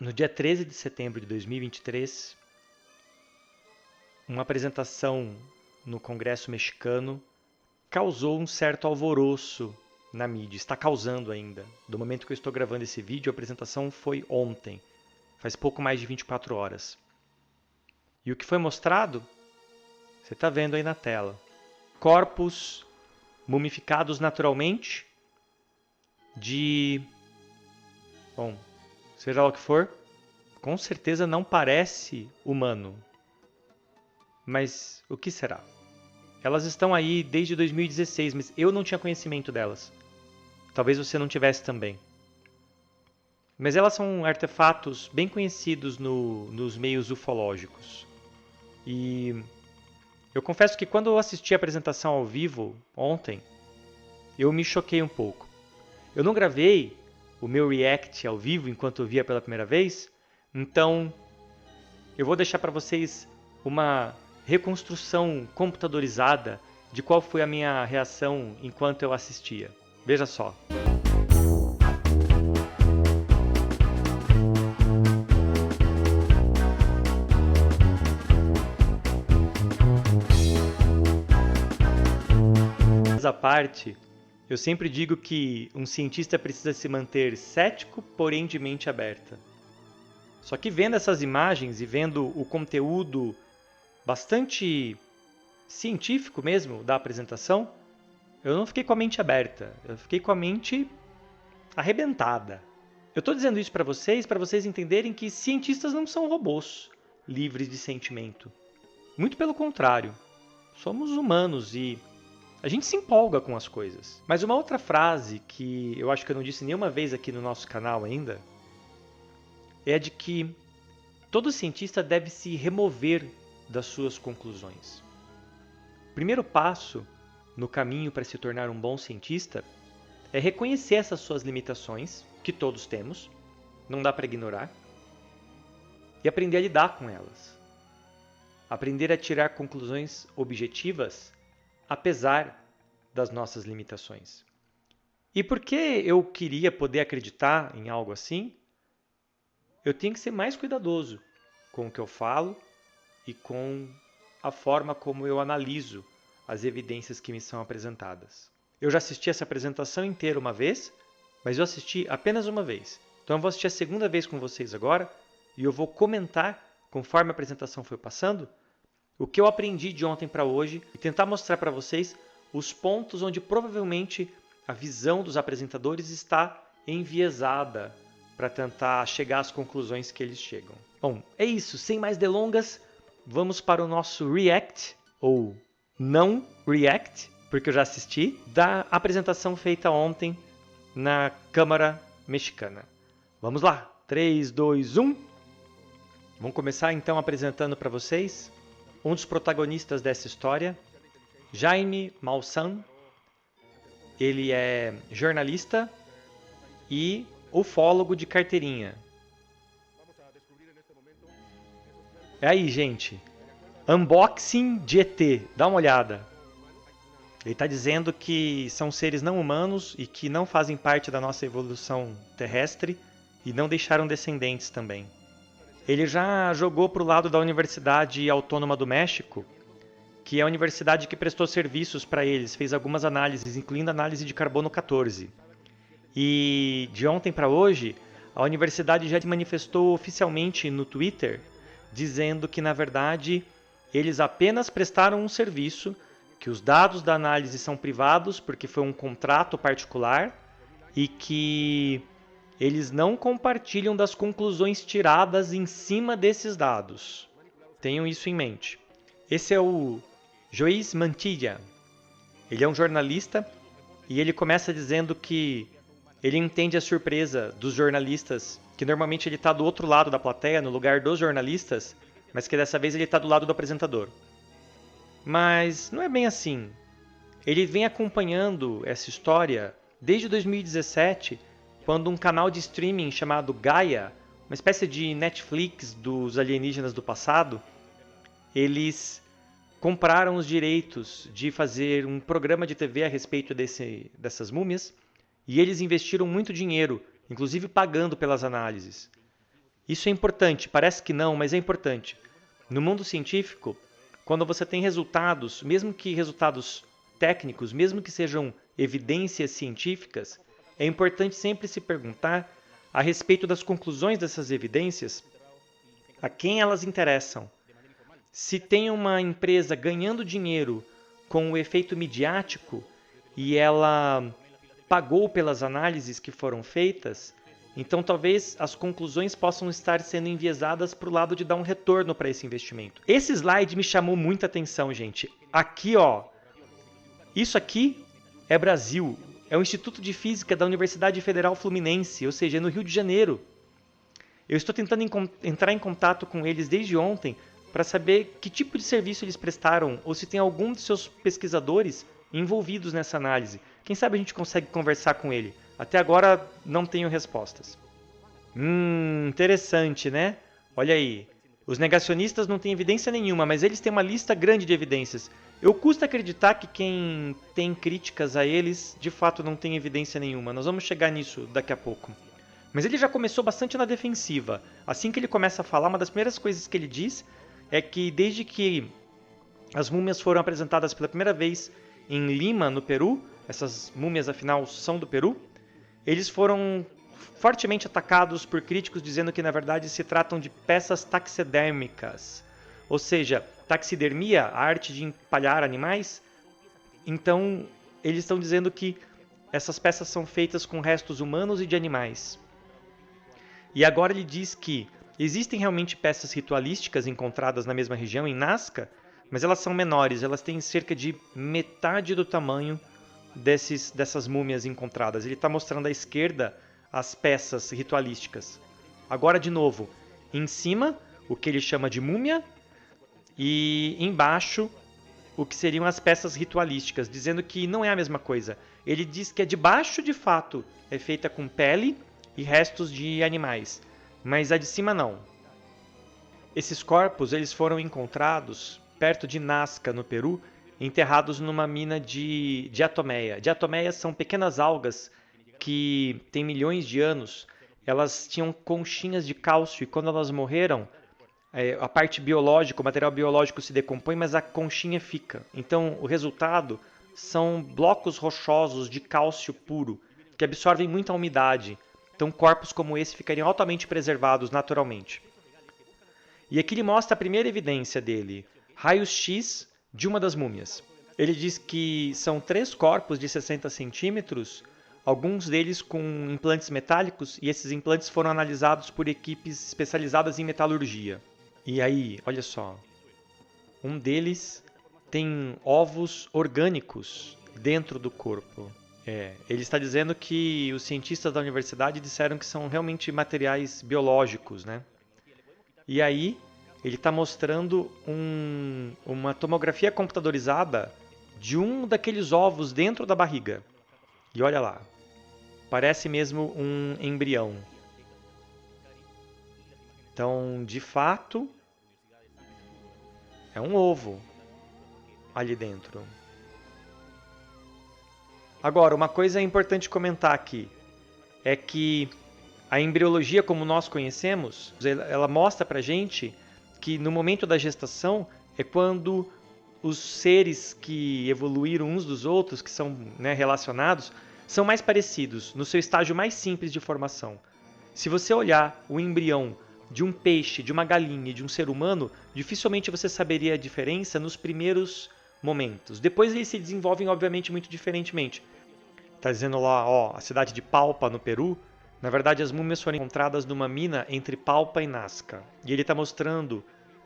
No dia 13 de setembro de 2023, uma apresentação no Congresso mexicano causou um certo alvoroço na mídia, está causando ainda. Do momento que eu estou gravando esse vídeo, a apresentação foi ontem, faz pouco mais de 24 horas. E o que foi mostrado, você está vendo aí na tela. Corpos mumificados naturalmente bom, seja lá o que for, com certeza não parece humano. Mas o que será? Elas estão aí desde 2016, mas eu não tinha conhecimento delas. Talvez você não tivesse também. Mas elas são artefatos bem conhecidos nos meios ufológicos. E eu confesso que quando eu assisti a apresentação ao vivo ontem, eu me choquei um pouco. Eu não gravei o meu react ao vivo enquanto eu via pela primeira vez, então eu vou deixar para vocês uma reconstrução computadorizada de qual foi a minha reação enquanto eu assistia. Veja só. Essa parte, eu sempre digo que um cientista precisa se manter cético, porém de mente aberta. Só que vendo essas imagens e vendo o conteúdo bastante científico mesmo da apresentação, eu não fiquei com a mente aberta, eu fiquei com a mente arrebentada. Eu estou dizendo isso para vocês entenderem que cientistas não são robôs livres de sentimento. Muito pelo contrário, somos humanos e a gente se empolga com as coisas. Mas uma outra frase que eu acho que eu não disse nenhuma vez aqui no nosso canal ainda é a de que todo cientista deve se remover das suas conclusões. O primeiro passo no caminho para se tornar um bom cientista é reconhecer essas suas limitações, que todos temos, não dá para ignorar, e aprender a lidar com elas. Aprender a tirar conclusões objetivas apesar das nossas limitações. E porque eu queria poder acreditar em algo assim, eu tenho que ser mais cuidadoso com o que eu falo e com a forma como eu analiso as evidências que me são apresentadas. Eu já assisti essa apresentação inteira uma vez, mas eu assisti apenas uma vez. Então eu vou assistir a segunda vez com vocês agora e eu vou comentar, conforme a apresentação foi passando, o que eu aprendi de ontem para hoje e tentar mostrar para vocês os pontos onde provavelmente a visão dos apresentadores está enviesada para tentar chegar às conclusões que eles chegam. Bom, é isso. Sem mais delongas, vamos para o nosso react, ou não react, porque eu já assisti, da apresentação feita ontem na Câmara Mexicana. Vamos lá. 3, 2, 1. Vamos começar então apresentando para vocês um dos protagonistas dessa história, Jaime Maussan. Ele é jornalista e ufólogo de carteirinha. É aí, gente. Unboxing de ET. Dá uma olhada. Ele está dizendo que são seres não humanos e que não fazem parte da nossa evolução terrestre e não deixaram descendentes também. Ele já jogou para o lado da Universidade Autônoma do México, que é a universidade que prestou serviços para eles, fez algumas análises, incluindo análise de carbono 14. E de ontem para hoje, a universidade já se manifestou oficialmente no Twitter, dizendo que, na verdade, eles apenas prestaram um serviço, que os dados da análise são privados, porque foi um contrato particular, e que eles não compartilham das conclusões tiradas em cima desses dados. Tenham isso em mente. Esse é o Joiz Mantilla. Ele é um jornalista e ele começa dizendo que ele entende a surpresa dos jornalistas, que normalmente ele está do outro lado da plateia, no lugar dos jornalistas, mas que dessa vez ele está do lado do apresentador. Mas não é bem assim. Ele vem acompanhando essa história desde 2017, quando um canal de streaming chamado Gaia, uma espécie de Netflix dos alienígenas do passado, eles compraram os direitos de fazer um programa de TV a respeito dessas múmias, e eles investiram muito dinheiro, inclusive pagando pelas análises. Isso é importante, parece que não, mas é importante. No mundo científico, quando você tem resultados, mesmo que resultados técnicos, mesmo que sejam evidências científicas, é importante sempre se perguntar a respeito das conclusões dessas evidências, a quem elas interessam. Se tem uma empresa ganhando dinheiro com o efeito midiático e ela pagou pelas análises que foram feitas, então talvez as conclusões possam estar sendo enviesadas para o lado de dar um retorno para esse investimento. Esse slide me chamou muita atenção, gente. Aqui, ó, isso aqui é Brasil, é o Instituto de Física da Universidade Federal Fluminense, ou seja, é no Rio de Janeiro. Eu estou tentando entrar em contato com eles desde ontem para saber que tipo de serviço eles prestaram ou se tem algum de seus pesquisadores envolvidos nessa análise. Quem sabe a gente consegue conversar com ele. Até agora não tenho respostas. Interessante, né? Olha aí. Os negacionistas não têm evidência nenhuma, mas eles têm uma lista grande de evidências. Eu custa acreditar que quem tem críticas a eles, de fato, não tem evidência nenhuma. Nós vamos chegar nisso daqui a pouco. Mas ele já começou bastante na defensiva. Assim que ele começa a falar, uma das primeiras coisas que ele diz é que desde que as múmias foram apresentadas pela primeira vez em Lima, no Peru, essas múmias afinal são do Peru, eles foram fortemente atacados por críticos dizendo que na verdade se tratam de peças taxidérmicas, ou seja, taxidermia, a arte de empalhar animais. Então eles estão dizendo que essas peças são feitas com restos humanos e de animais. E agora ele diz que existem realmente peças ritualísticas encontradas na mesma região, em Nazca, mas elas são menores, elas têm cerca de metade do tamanho dessas múmias encontradas. Ele está mostrando à esquerda as peças ritualísticas. Agora, de novo, em cima, o que ele chama de múmia, e embaixo, o que seriam as peças ritualísticas, dizendo que não é a mesma coisa. Ele diz que a de baixo, de fato, é feita com pele e restos de animais, mas a de cima não. Esses corpos eles foram encontrados perto de Nazca, no Peru, enterrados numa mina de diatomeia. Diatomeias são pequenas algas que têm milhões de anos. Elas tinham conchinhas de cálcio e quando elas morreram, a parte biológica, o material biológico se decompõe, mas a conchinha fica. Então, o resultado são blocos rochosos de cálcio puro, que absorvem muita umidade. Então, corpos como esse ficariam altamente preservados naturalmente. E aqui ele mostra a primeira evidência dele, raios-x de uma das múmias. Ele diz que são 3 corpos de 60 centímetros, alguns deles com implantes metálicos, e esses implantes foram analisados por equipes especializadas em metalurgia. E aí, olha só, um deles tem ovos orgânicos dentro do corpo. Ele está dizendo que os cientistas da universidade disseram que são realmente materiais biológicos, né? E aí, ele está mostrando uma tomografia computadorizada de um daqueles ovos dentro da barriga. E olha lá, parece mesmo um embrião. Então, de fato, é um ovo ali dentro. Agora, uma coisa importante comentar aqui é que a embriologia, como nós conhecemos, ela mostra pra gente que no momento da gestação é quando os seres que evoluíram uns dos outros, que são relacionados, são mais parecidos, no seu estágio mais simples de formação. Se você olhar o embrião de um peixe, de uma galinha e de um ser humano, dificilmente você saberia a diferença nos primeiros momentos. Depois eles se desenvolvem, obviamente, muito diferentemente. Está dizendo lá, ó, a cidade de Palpa, no Peru. Na verdade, as múmias foram encontradas numa mina entre Palpa e Nazca. E ele está mostrando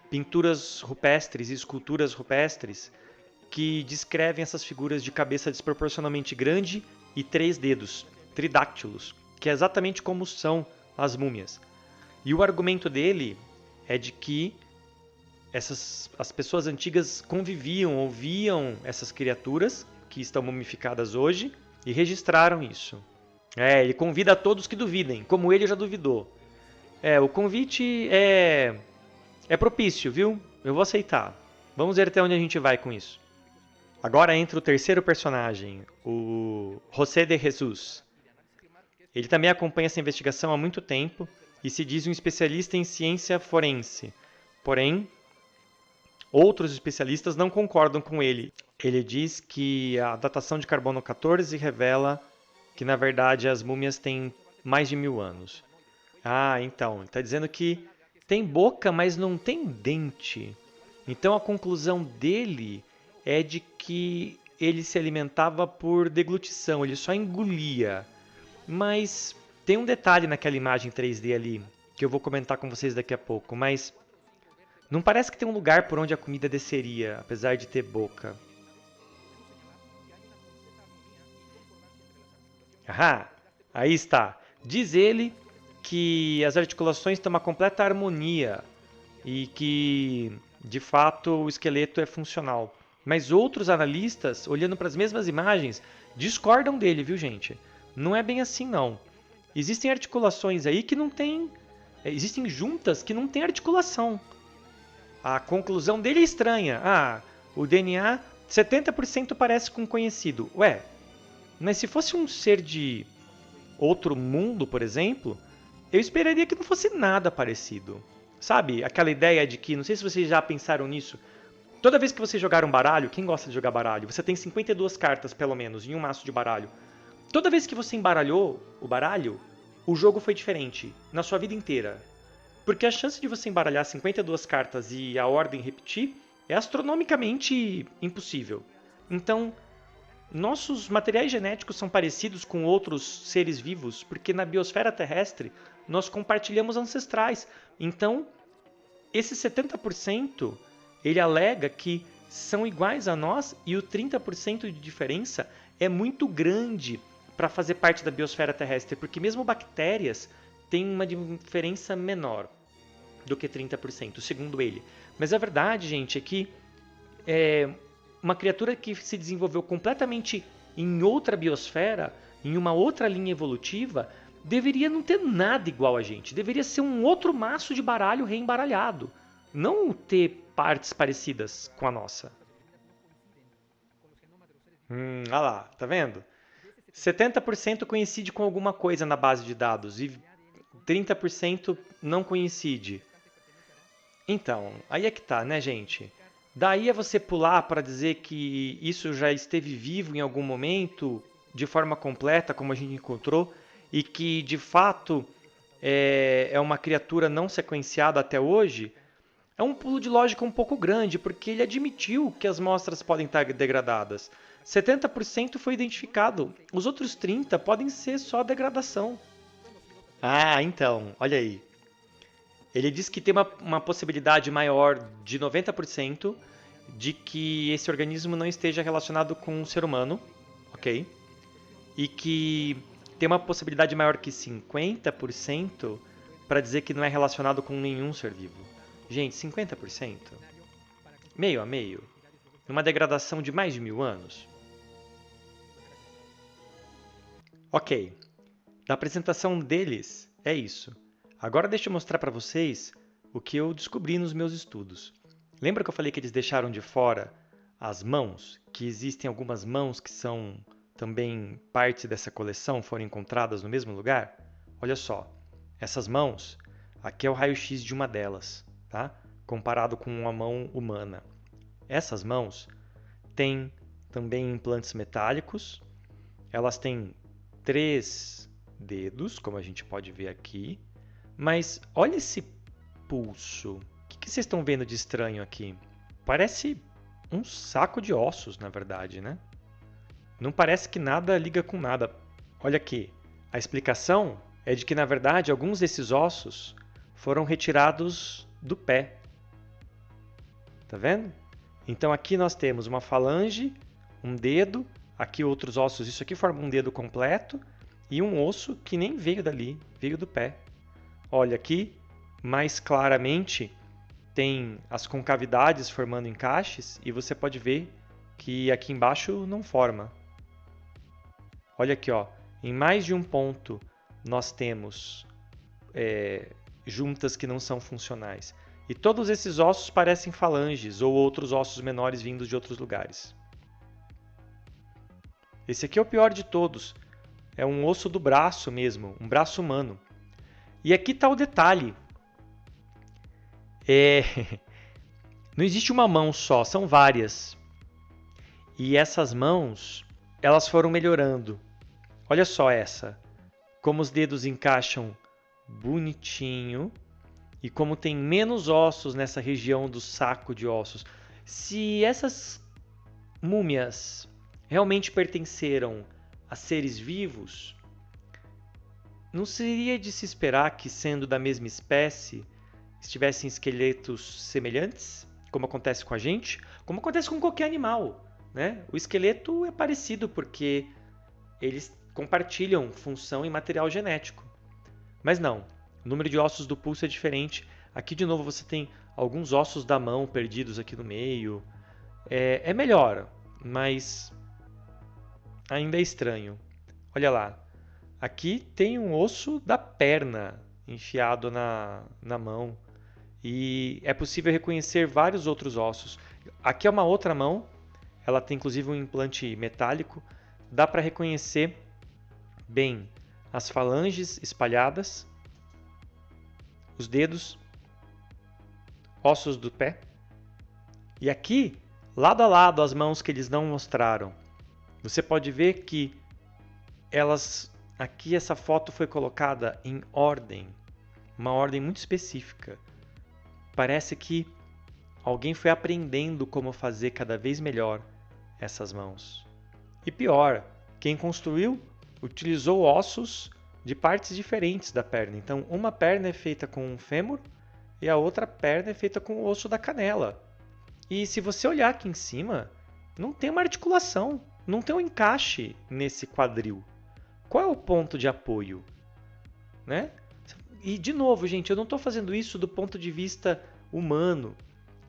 pinturas rupestres e esculturas rupestres que descrevem essas figuras de cabeça desproporcionalmente grande e 3 dedos, tridáctilos, que é exatamente como são as múmias. E o argumento dele é de que as pessoas antigas conviviam, ouviam essas criaturas que estão mumificadas hoje e registraram isso. Ele convida a todos que duvidem, como ele já duvidou. O convite é propício, viu? Eu vou aceitar. Vamos ver até onde a gente vai com isso. Agora entra o terceiro personagem, o José de Jesus. Ele também acompanha essa investigação há muito tempo e se diz um especialista em ciência forense. Porém, outros especialistas não concordam com ele. Ele diz que a datação de carbono 14 revela que, na verdade, as múmias têm mais de 1000 anos. Ah, então, ele está dizendo que tem boca, mas não tem dente. Então a conclusão dele é de que ele se alimentava por deglutição, ele só engolia. Mas tem um detalhe naquela imagem 3D ali, que eu vou comentar com vocês daqui a pouco, mas não parece que tem um lugar por onde a comida desceria, apesar de ter boca. Ah, aí está. Diz ele que as articulações têm uma completa harmonia e que, de fato, o esqueleto é funcional. Mas outros analistas, olhando para as mesmas imagens, discordam dele, viu, gente? Não é bem assim, não. Existem articulações aí que não tem. Existem juntas que não têm articulação. A conclusão dele é estranha. Ah, o DNA 70% parece com um conhecido. Ué, mas se fosse um ser de outro mundo, por exemplo, eu esperaria que não fosse nada parecido. Sabe, aquela ideia de que, não sei se vocês já pensaram nisso, toda vez que você jogar um baralho, quem gosta de jogar baralho? Você tem 52 cartas, pelo menos, em um maço de baralho. Toda vez que você embaralhou o baralho, o jogo foi diferente, na sua vida inteira. Porque a chance de você embaralhar 52 cartas e a ordem repetir é astronomicamente impossível. Então, nossos materiais genéticos são parecidos com outros seres vivos, porque na biosfera terrestre nós compartilhamos ancestrais. Então, esse 70% ele alega que são iguais a nós e o 30% de diferença é muito grande para fazer parte da biosfera terrestre, porque mesmo bactérias têm uma diferença menor do que 30%, segundo ele. Mas a verdade, gente, é que uma criatura que se desenvolveu completamente em outra biosfera, em uma outra linha evolutiva, deveria não ter nada igual a gente. Deveria ser um outro maço de baralho reembaralhado. Não ter partes parecidas com a nossa. Olha lá, tá vendo? 70% coincide com alguma coisa na base de dados e 30% não coincide. Então, aí é que tá, né, gente? Daí é você pular para dizer que isso já esteve vivo em algum momento, de forma completa, como a gente encontrou, e que de fato é uma criatura não sequenciada até hoje, é um pulo de lógica um pouco grande, porque ele admitiu que as amostras podem estar degradadas. 70% foi identificado, os outros 30% podem ser só degradação. Ah, então, olha aí. Ele diz que tem uma possibilidade maior de 90% de que esse organismo não esteja relacionado com o ser humano, ok? E que tem uma possibilidade maior que 50% para dizer que não é relacionado com nenhum ser vivo. Gente, 50%? Meio a meio? Numa degradação de mais de 1000 anos? Ok, na apresentação deles é isso. Agora deixa eu mostrar para vocês o que eu descobri nos meus estudos. Lembra que eu falei que eles deixaram de fora as mãos? Que existem algumas mãos que são também parte dessa coleção, foram encontradas no mesmo lugar? Olha só, essas mãos, aqui é o raio-x de uma delas, tá? Comparado com uma mão humana. Essas mãos têm também implantes metálicos, elas têm 3 dedos, como a gente pode ver aqui, mas olha esse pulso. O que vocês estão vendo de estranho aqui? Parece um saco de ossos, na verdade, né? Não parece que nada liga com nada. Olha aqui, a explicação é de que, na verdade, alguns desses ossos foram retirados do pé. Tá vendo? Então aqui nós temos uma falange, um dedo, aqui outros ossos, isso aqui forma um dedo completo, e um osso que nem veio dali, veio do pé. Olha aqui, mais claramente, tem as concavidades formando encaixes e você pode ver que aqui embaixo não forma. Olha aqui, ó, em mais de um ponto nós temos juntas que não são funcionais. E todos esses ossos parecem falanges ou outros ossos menores vindos de outros lugares. Esse aqui é o pior de todos. É um osso do braço mesmo, um braço humano. E aqui está o detalhe. Não existe uma mão só, são várias. E essas mãos, elas foram melhorando. Olha só essa. Como os dedos encaixam bonitinho e como tem menos ossos nessa região do saco de ossos. Se essas múmias realmente pertenceram a seres vivos, não seria de se esperar que, sendo da mesma espécie, estivessem esqueletos semelhantes, como acontece com a gente, como acontece com qualquer animal, né? O esqueleto é parecido porque eles compartilham função e material genético. Mas não, o número de ossos do pulso é diferente. Aqui de novo você tem alguns ossos da mão perdidos aqui no meio. É melhor, mas ainda é estranho. Olha lá, aqui tem um osso da perna enfiado na mão. E é possível reconhecer vários outros ossos. Aqui é uma outra mão, ela tem inclusive um implante metálico. Dá para reconhecer bem as falanges espalhadas, os dedos, ossos do pé. E aqui, lado a lado, as mãos que eles não mostraram. Você pode ver que aqui essa foto foi colocada em ordem, uma ordem muito específica. Parece que alguém foi aprendendo como fazer cada vez melhor essas mãos. E pior, quem construiu utilizou ossos de partes diferentes da perna. Então, uma perna é feita com um fêmur e a outra perna é feita com o osso da canela. E se você olhar aqui em cima, não tem uma articulação, não tem um encaixe nesse quadril. Qual é o ponto de apoio? Né? E, de novo, gente, eu não estou fazendo isso do ponto de vista humano,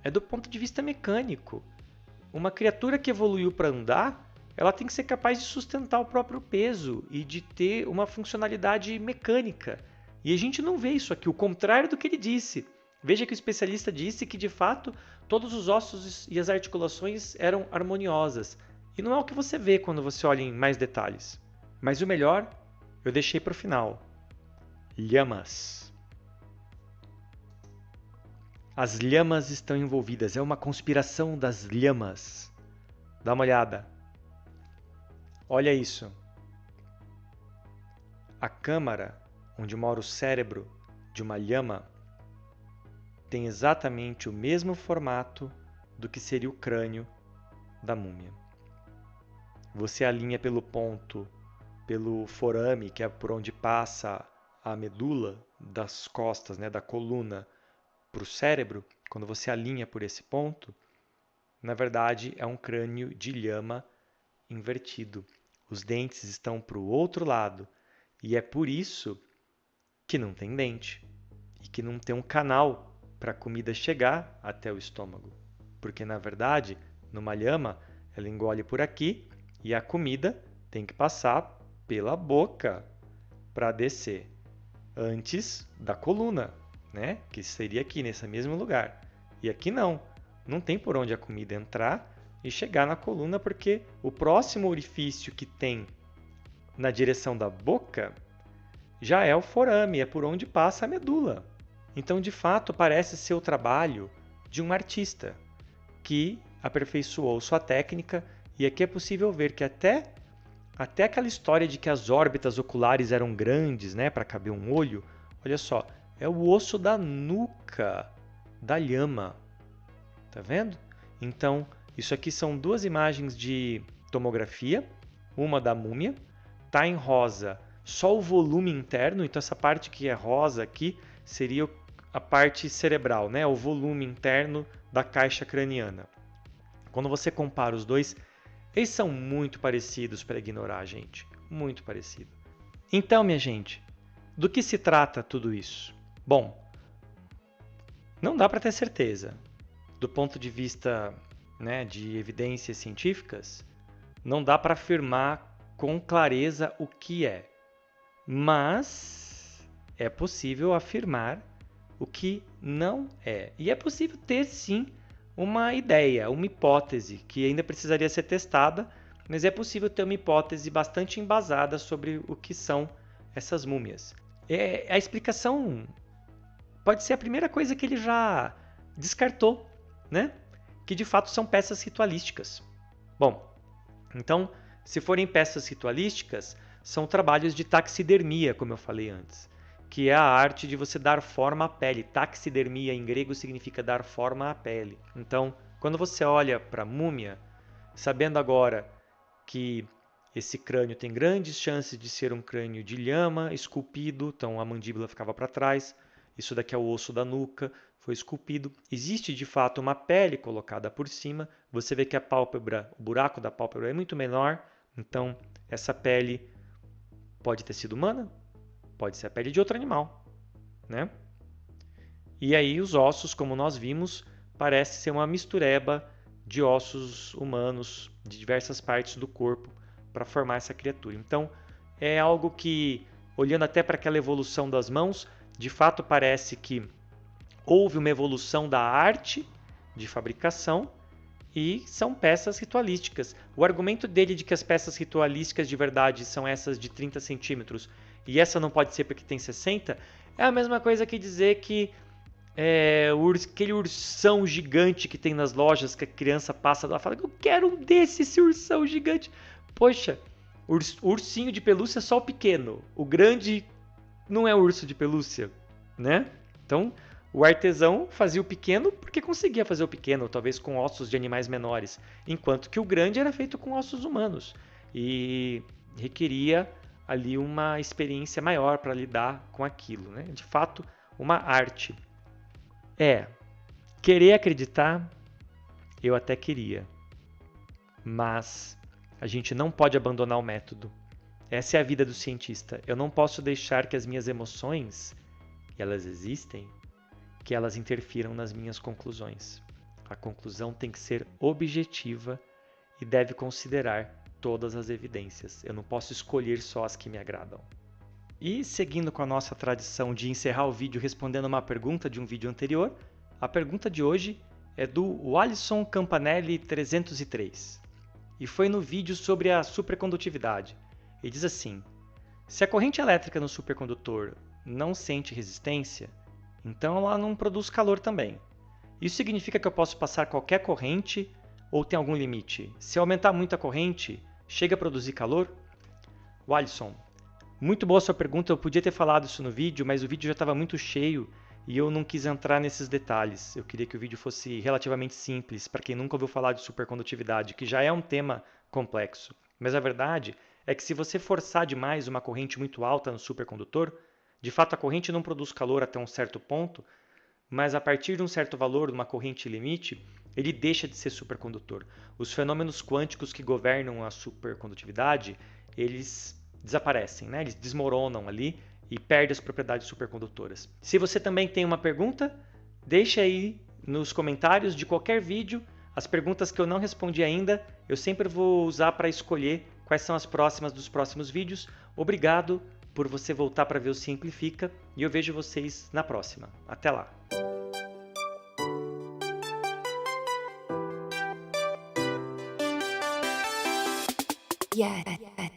é do ponto de vista mecânico. Uma criatura que evoluiu para andar, ela tem que ser capaz de sustentar o próprio peso e de ter uma funcionalidade mecânica. E a gente não vê isso aqui, o contrário do que ele disse. Veja que o especialista disse que, de fato, todos os ossos e as articulações eram harmoniosas. E não é o que você vê quando você olha em mais detalhes. Mas o melhor eu deixei para o final. Lhamas. As lhamas estão envolvidas, é uma conspiração das lhamas. Dá uma olhada. Olha isso. A câmara onde mora o cérebro de uma lhama tem exatamente o mesmo formato do que seria o crânio da múmia. Você alinha pelo forame, que é por onde passa a medula das costas, né, da coluna, para o cérebro. Quando você alinha por esse ponto, na verdade é um crânio de lhama invertido. Os dentes estão para o outro lado e é por isso que não tem dente e que não tem um canal para a comida chegar até o estômago. Porque, na verdade, numa lhama, ela engole por aqui e a comida tem que passar pela boca para descer antes da coluna, né? Que seria aqui, nesse mesmo lugar. E aqui não tem por onde a comida entrar e chegar na coluna, porque o próximo orifício que tem na direção da boca já é o forame, é por onde passa a medula. Então, de fato, parece ser o trabalho de um artista que aperfeiçoou sua técnica, e aqui é possível ver que até aquela história de que as órbitas oculares eram grandes, né, para caber um olho, olha só, é o osso da nuca da lhama. Tá vendo? Então, isso aqui são duas imagens de tomografia, uma da múmia, tá em rosa só o volume interno, então essa parte que é rosa aqui seria a parte cerebral, né? O volume interno da caixa craniana. Quando você compara os dois, eles são muito parecidos para ignorar, gente. Muito parecido. Então, minha gente, do que se trata tudo isso? Bom, não dá para ter certeza. Do ponto de vista, né, de evidências científicas, não dá para afirmar com clareza o que é. Mas é possível afirmar o que não é. E é possível ter, sim, uma ideia, uma hipótese, que ainda precisaria ser testada, mas é possível ter uma hipótese bastante embasada sobre o que são essas múmias. A explicação pode ser a primeira coisa que ele já descartou, né? Que de fato são peças ritualísticas. Bom, então, se forem peças ritualísticas, são trabalhos de taxidermia, como eu falei antes, que é a arte de você dar forma à pele. Taxidermia em grego significa dar forma à pele. Então, quando você olha para a múmia, sabendo agora que esse crânio tem grandes chances de ser um crânio de lhama esculpido, então a mandíbula ficava para trás, isso daqui é o osso da nuca, foi esculpido. Existe de fato uma pele colocada por cima, você vê que a pálpebra, o buraco da pálpebra é muito menor, então essa pele pode ter sido humana, pode ser a pele de outro animal, né? E aí os ossos, como nós vimos, parece ser uma mistureba de ossos humanos de diversas partes do corpo para formar essa criatura. Então, é algo que, olhando até para aquela evolução das mãos, de fato parece que houve uma evolução da arte de fabricação e são peças ritualísticas. O argumento dele de que as peças ritualísticas de verdade são essas de 30 centímetros e essa não pode ser porque tem 60, é a mesma coisa que dizer que aquele ursão gigante que tem nas lojas que a criança passa lá e fala: eu quero um desse, esse ursão gigante. Poxa, o ursinho de pelúcia é só o pequeno. O grande não é urso de pelúcia, né? Então, o artesão fazia o pequeno porque conseguia fazer o pequeno, talvez com ossos de animais menores, enquanto que o grande era feito com ossos humanos e requeria ali uma experiência maior para lidar com aquilo, né? De fato, uma arte. Querer acreditar, eu até queria, mas a gente não pode abandonar o método. Essa é a vida do cientista. Eu não posso deixar que as minhas emoções, e elas existem, que elas interfiram nas minhas conclusões. A conclusão tem que ser objetiva e deve considerar todas as evidências. Eu não posso escolher só as que me agradam. E seguindo com a nossa tradição de encerrar o vídeo respondendo uma pergunta de um vídeo anterior, a pergunta de hoje é do Alisson Campanelli 303 e foi no vídeo sobre a supercondutividade. Ele diz assim: se a corrente elétrica no supercondutor não sente resistência, então ela não produz calor também. Isso significa que eu posso passar qualquer corrente ou tem algum limite? Se eu aumentar muito a corrente, chega a produzir calor? Alisson, muito boa sua pergunta. Eu podia ter falado isso no vídeo, mas o vídeo já estava muito cheio e eu não quis entrar nesses detalhes. Eu queria que o vídeo fosse relativamente simples, para quem nunca ouviu falar de supercondutividade, que já é um tema complexo. Mas a verdade é que se você forçar demais uma corrente muito alta no supercondutor, de fato a corrente não produz calor até um certo ponto, mas a partir de um certo valor, uma corrente limite, ele deixa de ser supercondutor. Os fenômenos quânticos que governam a supercondutividade, eles desaparecem, né? Eles desmoronam ali e perdem as propriedades supercondutoras. Se você também tem uma pergunta, deixe aí nos comentários de qualquer vídeo. As perguntas que eu não respondi ainda, eu sempre vou usar para escolher quais são as próximas dos próximos vídeos. Obrigado por você voltar para ver o Simplifica e eu vejo vocês na próxima. Até lá! Yeah.